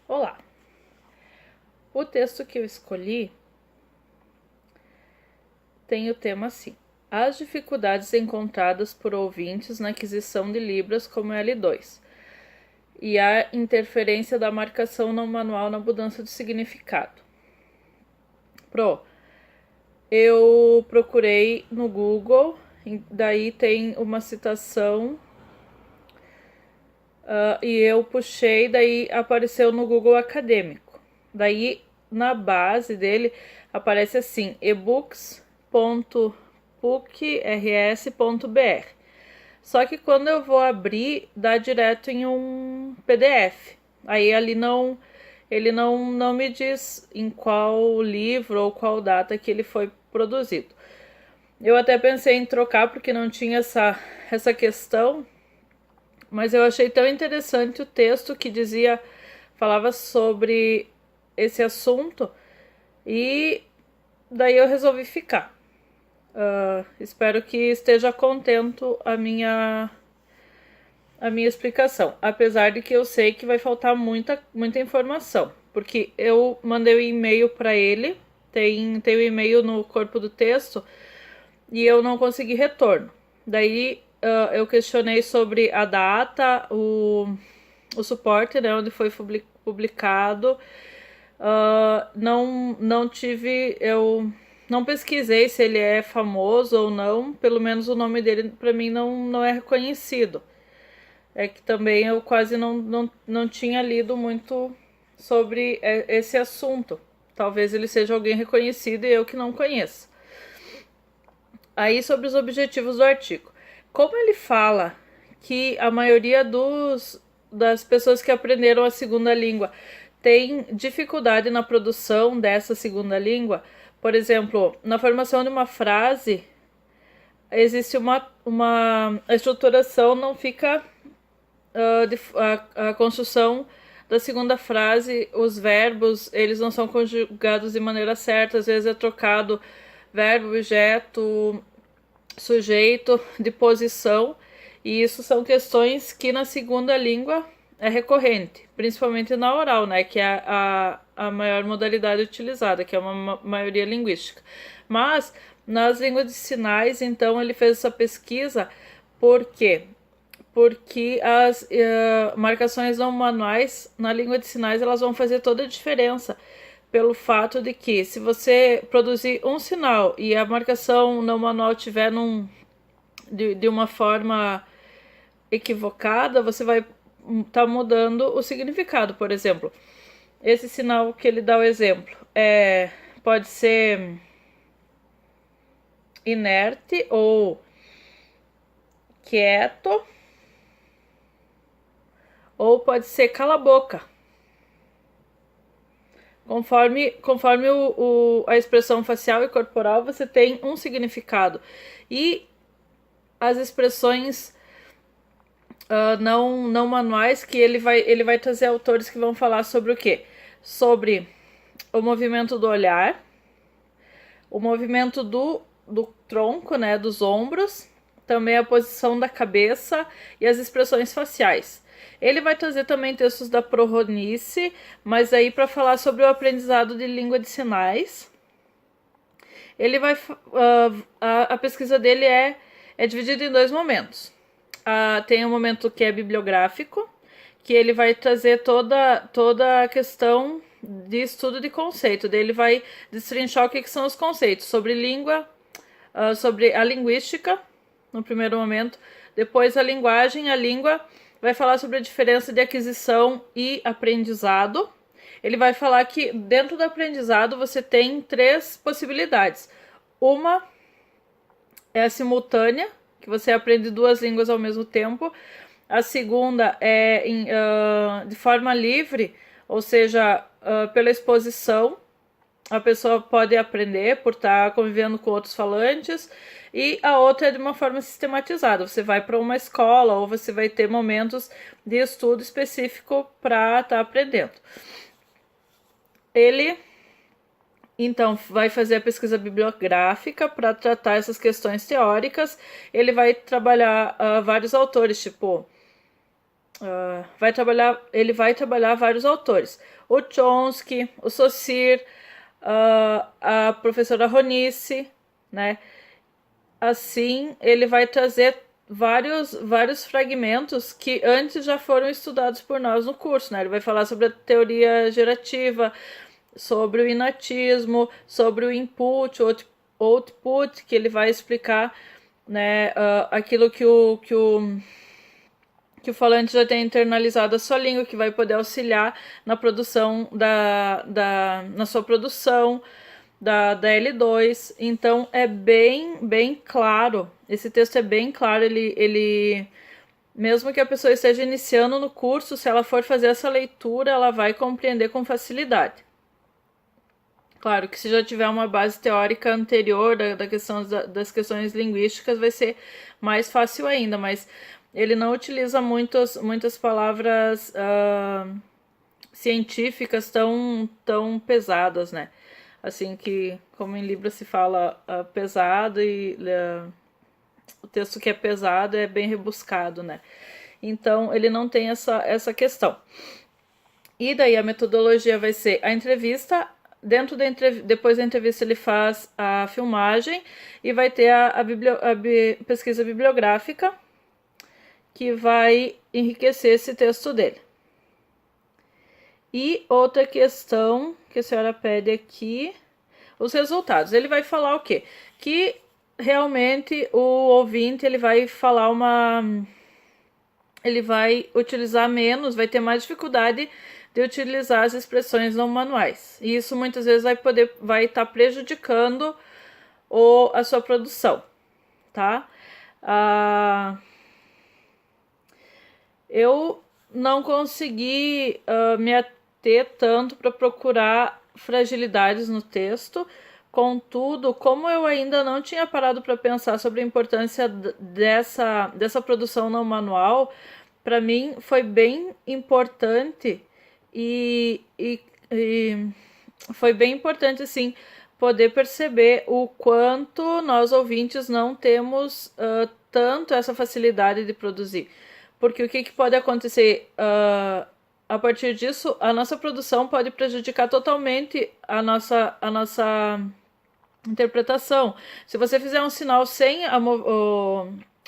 Olá! O texto que eu escolhi tem o tema assim: As dificuldades encontradas por ouvintes na aquisição de Libras como L2 e a interferência da marcação não manual na mudança de significado. Eu procurei no Google, daí tem uma citação e eu puxei, daí apareceu no Google Acadêmico. Daí na base dele aparece assim: ebooks.pucrs.br. Só que quando eu vou abrir, dá direto em um PDF. Aí ali ele não me diz em qual livro ou qual data que ele foi produzido. Eu até pensei em trocar porque não tinha essa questão, mas eu achei tão interessante o texto que falava sobre esse assunto e daí eu resolvi ficar. Espero que esteja contento a minha explicação, apesar de que eu sei que vai faltar muita informação, porque eu mandei um e-mail para ele, tem o e-mail no corpo do texto e eu não consegui retorno. Daí eu questionei sobre a data, o suporte, né, onde foi publicado. Eu não pesquisei se ele é famoso ou não, pelo menos o nome dele para mim não é reconhecido. É que também eu quase não tinha lido muito sobre esse assunto. Talvez ele seja alguém reconhecido e eu que não conheço. Aí sobre os objetivos do artigo. Como ele fala que a maioria das pessoas que aprenderam a segunda língua tem dificuldade na produção dessa segunda língua, por exemplo, na formação de uma frase, existe a estruturação não fica a construção da segunda frase, os verbos, eles não são conjugados de maneira certa, às vezes é trocado verbo, objeto, sujeito, de posição, e isso são questões que na segunda língua é recorrente, principalmente na oral, né, que é a maior modalidade utilizada, que é uma maioria linguística. Mas nas línguas de sinais, então, ele fez essa pesquisa, por quê? Porque as marcações não manuais na língua de sinais elas vão fazer toda a diferença, pelo fato de que se você produzir um sinal e a marcação não manual tiver de uma forma equivocada, você vai estar mudando o significado. Por exemplo, esse sinal que ele dá o exemplo pode ser inerte ou quieto, ou pode ser cala a boca. Conforme a expressão facial e corporal, você tem um significado. E as expressões não manuais, que ele vai trazer autores que vão falar sobre o quê? Sobre o movimento do olhar, o movimento do tronco, né, dos ombros, também a posição da cabeça e as expressões faciais. Ele vai trazer também textos da Proronice, mas aí para falar sobre o aprendizado de língua de sinais. Ele vai a pesquisa dele é dividida em dois momentos. Tem um momento que é bibliográfico, que ele vai trazer toda a questão de estudo de conceito. Daí ele vai destrinchar o que são os conceitos sobre língua, sobre a linguística, no primeiro momento. Depois a linguagem, a língua vai falar sobre a diferença de aquisição e aprendizado. Ele vai falar que dentro do aprendizado você tem 3 possibilidades. Uma é a simultânea, que você aprende 2 línguas ao mesmo tempo. A segunda é de forma livre, ou seja, pela exposição. A pessoa pode aprender por estar convivendo com outros falantes. E a outra é de uma forma sistematizada. Você vai para uma escola ou você vai ter momentos de estudo específico para estar aprendendo. Ele, então, vai fazer a pesquisa bibliográfica para tratar essas questões teóricas. Ele vai trabalhar vários autores, tipo ele vai trabalhar vários autores. O Chomsky, o Saussure, a professora Ronice, né? Assim, ele vai trazer vários fragmentos que antes já foram estudados por nós no curso, né? Ele vai falar sobre a teoria gerativa, sobre o inatismo, sobre o input, output, que ele vai explicar, né, aquilo que o falante já tem internalizado a sua língua, que vai poder auxiliar na produção na sua produção da L2. Então é bem claro, esse texto é bem claro, ele mesmo que a pessoa esteja iniciando no curso, se ela for fazer essa leitura, ela vai compreender com facilidade. Claro que se já tiver uma base teórica anterior das questões linguísticas, vai ser mais fácil ainda, mas ele não utiliza muitas palavras científicas tão pesadas, né? Assim que, como em Libras se fala pesado, e o texto que é pesado é bem rebuscado, né? Então, ele não tem essa questão. E daí a metodologia vai ser a entrevista. Depois da entrevista ele faz a filmagem e vai ter a pesquisa bibliográfica, que vai enriquecer esse texto dele. E outra questão que a senhora pede aqui, os resultados. Ele vai falar o quê? Que realmente o ouvinte ele vai falar ele vai utilizar menos, vai ter mais dificuldade de utilizar as expressões não manuais. E isso muitas vezes vai estar prejudicando a sua produção, tá? Eu não consegui me ater tanto para procurar fragilidades no texto. Contudo, como eu ainda não tinha parado para pensar sobre a importância dessa produção não manual, para mim foi bem importante e foi bem importante, assim, poder perceber o quanto nós ouvintes não temos tanto essa facilidade de produzir. Porque o que pode acontecer a partir disso, a nossa produção pode prejudicar totalmente a nossa interpretação. Se você fizer um sinal sem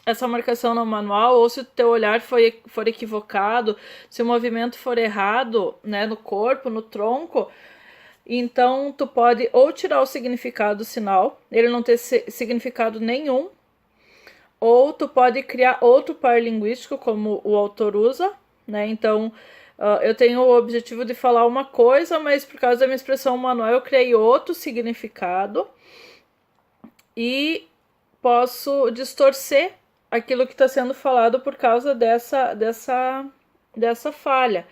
essa marcação no manual, ou se o teu olhar for equivocado, se o movimento for errado, né, no corpo, no tronco, então tu pode ou tirar o significado do sinal, ele não ter significado nenhum, ou tu pode criar outro par linguístico, como o autor usa, né? Então, eu tenho o objetivo de falar uma coisa, mas por causa da minha expressão manual eu criei outro significado e posso distorcer aquilo que está sendo falado por causa dessa falha.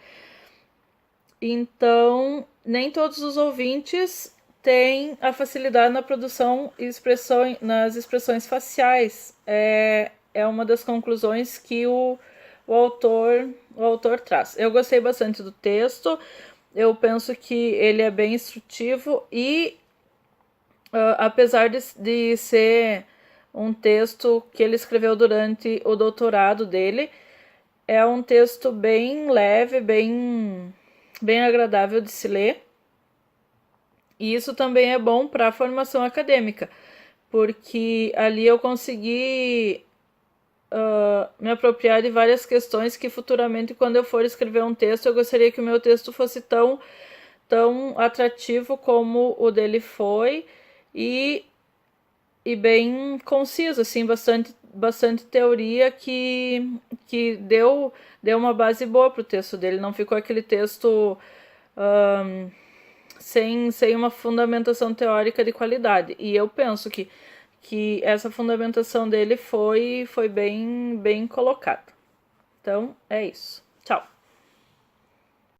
Então, nem todos os ouvintes têm a facilidade na produção e nas expressões faciais. É uma das conclusões que o autor traz. Eu gostei bastante do texto, eu penso que ele é bem instrutivo e, apesar de ser um texto que ele escreveu durante o doutorado dele, é um texto bem leve, bem agradável de se ler. E isso também é bom para a formação acadêmica, porque ali eu consegui me apropriar de várias questões que futuramente, quando eu for escrever um texto, eu gostaria que o meu texto fosse tão atrativo como o dele foi e bem conciso, assim, bastante teoria que deu uma base boa pro texto dele. Não ficou aquele texto sem uma fundamentação teórica de qualidade. E eu penso que essa fundamentação dele foi bem colocada. Então, é isso. Tchau!